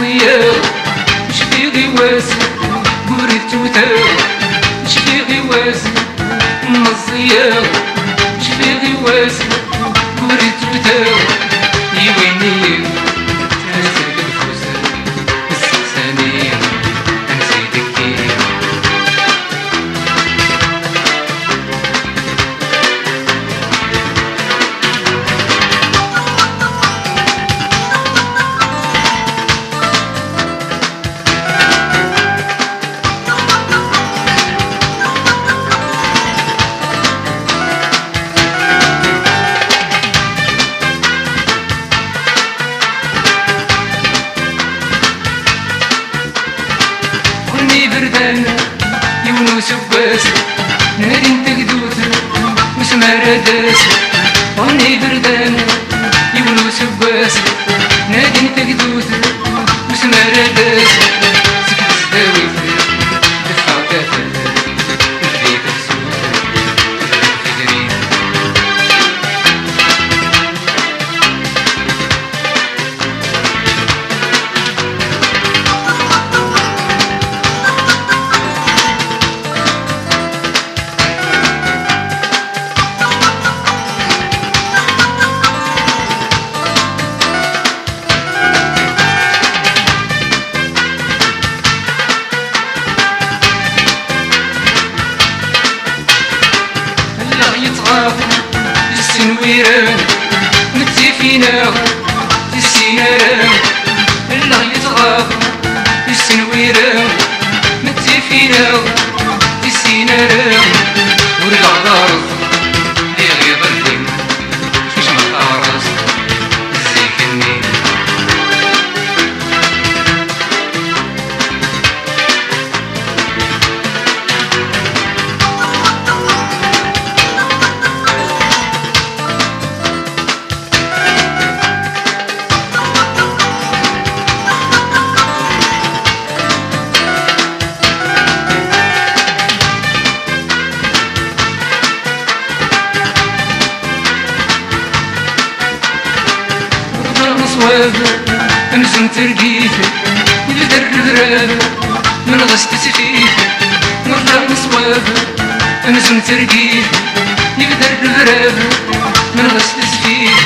مصير شفيغي واسع قريت توتاو شفيغي واسع مصير شفيغي واسع قريت توتاو يويني تنسى الفوزة السلسانية نزيدك كير يونس وباس نادي انت قدوت وسمارة داس وني بردان يونس وباس نادي انت قدوت وسمارة داس سكت سداوي دفع كافر الريب السود في قريب السنويران متفينا السيناران الله يتغاب السنويران متفينا السيناران ورجع دارك لي غير الدم مش مطارس الزيكني امزم ترقيفي يقدر الغرابة من غسل تسفيفي مرضى مصوابة امزم ترقيفي يقدر الغرابة من غسل تسفيفي